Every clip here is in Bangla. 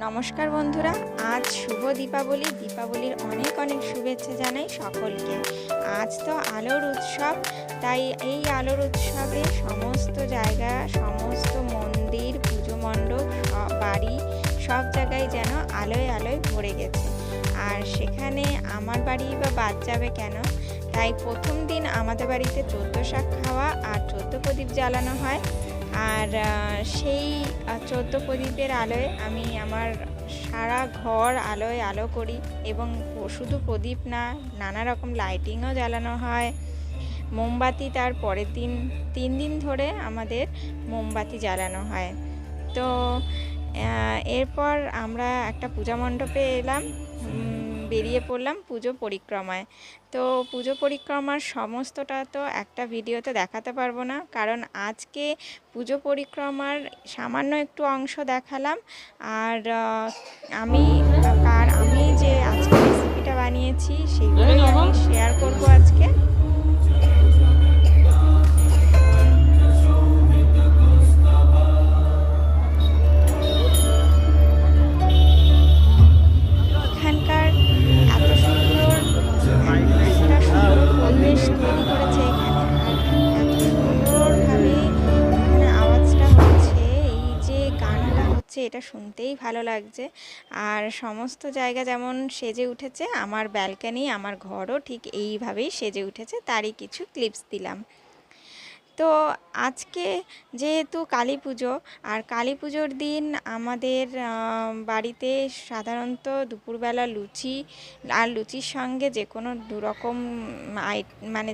নমস্কার বন্ধুরা, আজ শুভ দীপাবলি। দীপাবলির অনেক অনেক শুভেচ্ছা জানাই সকলকে। আজ তো আলোর উৎসব, তাই এই আলোর উৎসবে সমস্ত জায়গা, সমস্ত মন্দির, পুজো মণ্ডপ, বাড়ি সব জায়গায় যেন আলোয় আলোয় ভরে গেছে। আর সেখানে আমার বাড়ি বা বাদ যাবে কেন? তাই প্রথম দিন আমাদের বাড়িতে 14 শাক খাওয়া আর 14 প্রদীপ জ্বালানো হয়। আর সেই 14 প্রদীপের আলোয় আমি আমার সারা ঘর আলোয় আলো করি, এবং শুধু প্রদীপ না, নানা রকম লাইটিংও জ্বালানো হয়। মোমবাতি তার পরের দিন 3 দিন ধরে আমাদের মোমবাতি জ্বালানো হয়। তো এরপর আমরা একটা পূজা মণ্ডপে এলাম, বেরিয়ে পড়লাম পুজো পরিক্রমায়। তো পুজো পরিক্রমার সমস্তটা তো একটা ভিডিওতে দেখাতে পারবো না, কারণ আজকে পুজো পরিক্রমার সামান্য একটু অংশ দেখালাম। আর আমি যে আজকে রেসিপিটা বানিয়েছি সেগুলোই আমি শেয়ার করব আজকে। এখানকার এত সুন্দর একটা সুন্দর পরিবেশ তৈরি করেছে এখানে, আর এত সুন্দরভাবে এখানে আওয়াজটা হচ্ছে, এই যে গানটা হচ্ছে, এটা শুনতেই ভালো লাগছে। আর সমস্ত জায়গা যেমন সেজে উঠেছে, আমার ব্যালকনি, আমার ঘরও ঠিক এইভাবেই সেজে উঠেছে, তারই কিছু ক্লিপস দিলাম। তো আজকে যেহেতু কালী পুজো, আর কালী পুজোর দিন আমাদের বাড়িতে সাধারণত দুপুরবেলা লুচি, আর লুচির সঙ্গে যে কোনো দুরকম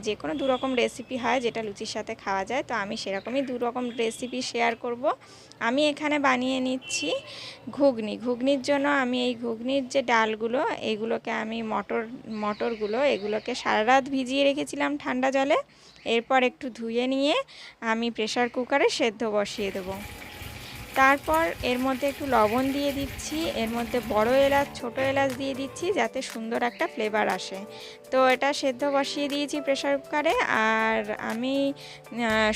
যে কোনো দুরকম রেসিপি হয় যেটা লুচির সাথে খাওয়া যায়। তো আমি সেরকমই দুরকম রেসিপি শেয়ার করব। আমি এখানে বানিয়ে নিচ্ছি ঘুগনি। ঘুগনির জন্য আমি এই ঘুগনির যে ডালগুলো, এইগুলোকে আমি মটরগুলো এগুলোকে সারা রাত ভিজিয়ে রেখেছিলাম ঠান্ডা জলে। এরপর একটু ধুয়ে নিয়ে আমি প্রেসার কুকারে সেদ্ধ বসিয়ে দেবো। তারপর এর মধ্যে একটু লবণ দিয়ে দিচ্ছি, এর মধ্যে বড় এলাচ, ছোট এলাচ দিয়ে দিচ্ছি যাতে সুন্দর একটা ফ্লেভার আসে। তো এটা সেদ্ধ বসিয়ে দিয়েছি প্রেসার কুকারে। আর আমি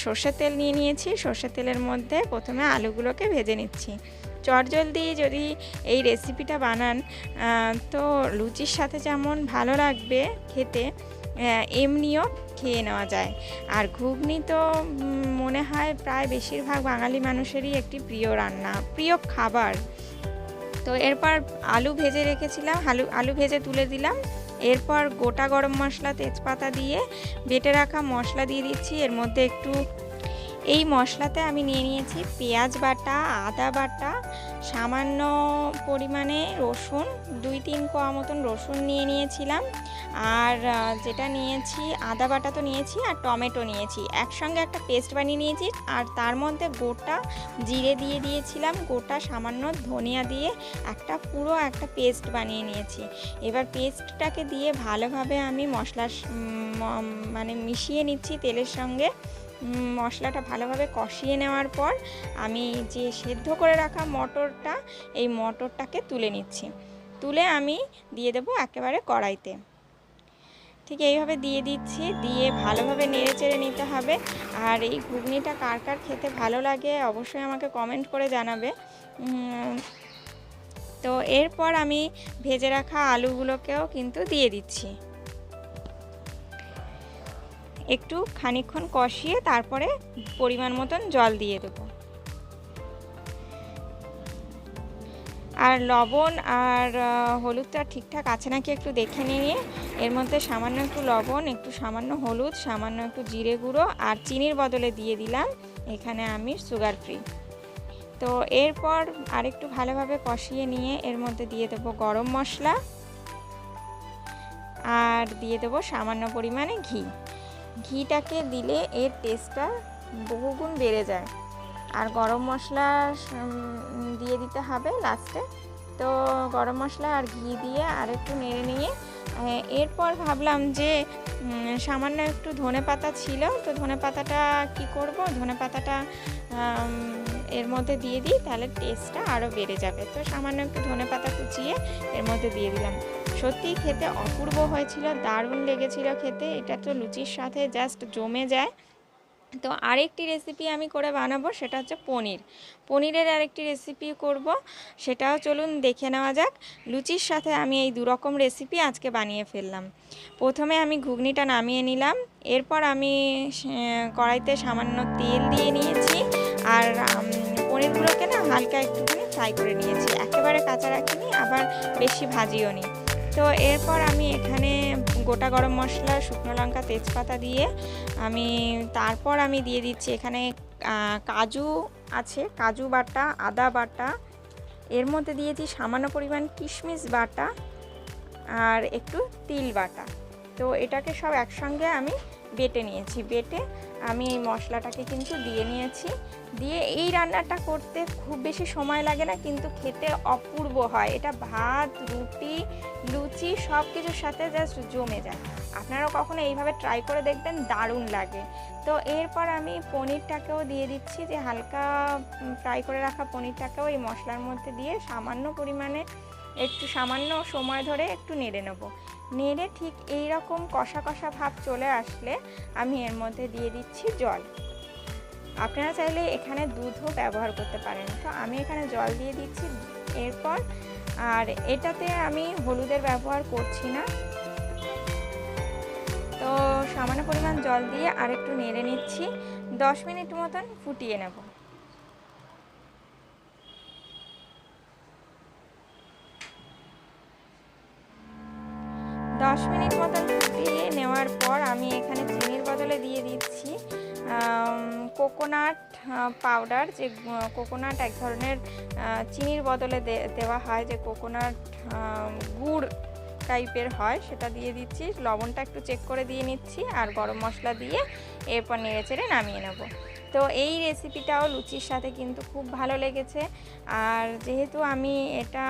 সর্ষের তেল নিয়ে নিয়েছি। সর্ষের তেলের মধ্যে প্রথমে আলুগুলোকে ভেজে নিচ্ছি। চটজলদি যদি এই রেসিপিটা বানান তো লুচির সাথে যেমন ভালো লাগবে খেতে, এমনিও খেয়ে নেওয়া যায়। আর ঘুগনি তো মনে হয় প্রায় বেশিরভাগ বাঙালি মানুষেরই একটি প্রিয় রান্না, প্রিয় খাবার। তো এরপর আলু ভেজে রেখেছিলাম, আলু ভেজে তুলে দিলাম। এরপর গোটা গরম মশলা, তেজপাতা দিয়ে বেটে রাখা মশলা দিয়ে দিচ্ছি। এর মধ্যে একটু এই মশলাতে আমি নিয়ে নিয়েছি পেঁয়াজ বাটা, আদা বাটা, সামান্য পরিমাণে রসুন, 2-3 কোয়া মতন রসুন নিয়ে নিয়েছিলাম। আর যেটা নিয়েছি, আদা বাটা তো নিয়েছি, আর টমেটো নিয়েছি, একসঙ্গে একটা পেস্ট বানিয়ে নিয়েছি। আর তার মধ্যে গোটা জিরে দিয়ে দিয়েছিলাম, গোটা সামান্য ধনিয়া দিয়ে পুরো একটা পেস্ট বানিয়ে নিয়েছি। এবার পেস্টটাকে দিয়ে ভালোভাবে আমি মিশিয়ে নিচ্ছি তেলের সঙ্গে। মশলাটা ভালোভাবে কষিয়ে নেওয়ার পর আমি যে সেদ্ধ করে রাখা মটরটা, এই মটরটাকে তুলে নিচ্ছি। তুলে আমি দিয়ে দেবো একেবারে কড়াইতে। ঠিক এইভাবে দিয়ে দিচ্ছি, দিয়ে ভালোভাবে নেড়ে চেড়ে নিতে হবে। আর এই ঘুগনিটা কার কার খেতে ভালো লাগে অবশ্যই আমাকে কমেন্ট করে জানাবে। তো এরপর আমি ভেজে রাখা আলুগুলোকেও কিন্তু দিয়ে দিচ্ছি। একটু খানিকক্ষণ কষিয়ে তারপরে পরিমাণ মতন জল দিয়ে দেবো। আর লবণ আর হলুদটা ঠিকঠাক আছে নাকি একটু দেখে নিয়ে এর মধ্যে সামান্য একটু লবণ, একটু সামান্য হলুদ, সামান্য একটু জিরে গুঁড়ো আর চিনির বদলে দিয়ে দিলাম এখানে আমি সুগার ফ্রি। তো এরপর আরেকটু ভালোভাবে কষিয়ে নিয়ে এর মধ্যে দিয়ে দেবো গরম মশলা, আর দিয়ে দেবো সামান্য পরিমাণে ঘি। ঘিটাকে দিলে এর টেস্টটা বহুগুণ বেড়ে যায়। আর গরম মশলা দিয়ে দিতে হবে লাস্টে। তো গরম মশলা আর ঘি দিয়ে আর একটু নেড়ে নিয়ে এরপর ভাবলাম যে সামান্য একটু ধনেপাতা ছিল, তো ধনেপাতাটা কি করব, ধনেপাতাটা এর মধ্যে দিয়ে দিই, তাহলে টেস্টটা আরও বেড়ে যাবে। তো সামান্য একটু ধনেপাতা কুচিয়ে এর মধ্যে দিয়ে দিলাম। সত্যিই খেতে অপূর্ব হয়েছিল, দারুণ লেগেছিল খেতে। এটা তো লুচির সাথে জাস্ট জমে যায়। তো আরেকটি রেসিপি আমি করে বানাবো, সেটা হচ্ছে পনিরের আরেকটি রেসিপি করব, সেটাও চলুন দেখে নেওয়া যাক। লুচির সাথে আমি এই দুরকম রেসিপি আজকে বানিয়ে ফেললাম। প্রথমে আমি ঘুগনিটা নামিয়ে নিলাম, এরপর আমি কড়াইতে সামান্য তেল দিয়ে নিয়েছি, আর পনিরগুলোকে না হালকা একটুখানি ফ্রাই করে নিয়েছি, একেবারে কাঁচা রাখিনি, আবার বেশি ভাজিও নি। তো এরপর আমি এখানে গোটা গরম মশলা, শুকনো লঙ্কা, তেজপাতা দিয়ে তারপর আমি দিয়ে দিচ্ছি এখানে কাজু আছে, কাজু বাটা, আদা বাটা, এর মধ্যে দিয়েছি সামান্য পরিমাণ কিশমিশ বাটা আর একটু তিল বাটা। তো এটাকে সব একসঙ্গে আমি বেটে নিয়েছি, বেটে আমি এই মশলাটাকে কিন্তু দিয়ে নিয়েছি। দিয়ে এই রান্নাটা করতে খুব বেশি সময় লাগে না, কিন্তু খেতে অপূর্ব হয়। এটা ভাত, রুটি, লুচি সব কিছুর সাথে জাস্ট জমে যায়। আপনারাও কখনো এইভাবে ট্রাই করে দেখবেন, দারুণ লাগে। তো এরপর আমি পনিরটাকেও দিয়ে দিচ্ছি, যে হালকা ফ্রাই করে রাখা পনিরটাকেও এই মশলার মধ্যে দিয়ে সামান্য পরিমাণে সামান্য সময় ধরে একটু নেড়ে নেব। নেড়ে ঠিক এই রকম কষা কষা ভাব চলে আসলে আমি এর মধ্যে দিয়ে দিচ্ছি জল। আপনারা চাইলে এখানে দুধও ব্যবহার করতে পারেন, তো আমি এখানে জল দিয়ে দিচ্ছি। এরপর আর এটাতে আমি হলুদের ব্যবহার করছি না, তো সামান্য পরিমাণ জল দিয়ে আর একটু নেড়ে নিচ্ছি। 10 মিনিট মতন ফুটিয়ে নেব। 10 মিনিট মতন ফুটিয়ে নেওয়ার পর আমি এখানে চিনির বদলে দিয়ে দিচ্ছি কোকোনাট পাউডার। যে কোকোনাট এক ধরনের চিনির বদলে দেওয়া হয়, যে কোকোনাট গুড় টাইপের হয়, সেটা দিয়ে দিচ্ছি। লবণটা একটু চেক করে দিয়ে নিচ্ছি, আর গরম মশলা দিয়ে এরপর নেড়ে চেড়ে নামিয়ে নেব। তো এই রেসিপিটাও লুচির সাথে কিন্তু খুব ভালো লেগেছে। আর যেহেতু আমি এটা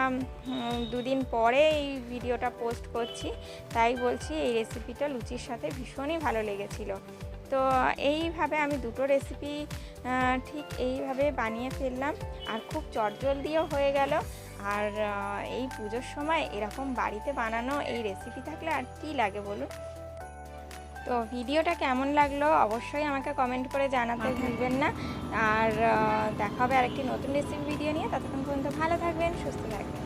2 দিন পরে এই ভিডিওটা পোস্ট করছি, তাই বলছি এই রেসিপিটা লুচির সাথে ভীষণই ভালো লেগেছিল। তো এইভাবে আমি দুটো রেসিপি ঠিক এইভাবে বানিয়ে ফেললাম, আর খুব চটজলদিও হয়ে গেল। আর এই পুজোর সময় এরকম বাড়িতে বানানো এই রেসিপি থাকলে আর কি লাগে বলুন। তো ভিডিওটা কেমন লাগলো অবশ্যই আমাকে কমেন্ট করে জানাতে ভুলবেন না। আর দেখা হবে আরেকটি নতুন রেসিপি ভিডিও নিয়ে। ততক্ষণ পর্যন্ত ভালো থাকবেন, সুস্থ থাকবেন।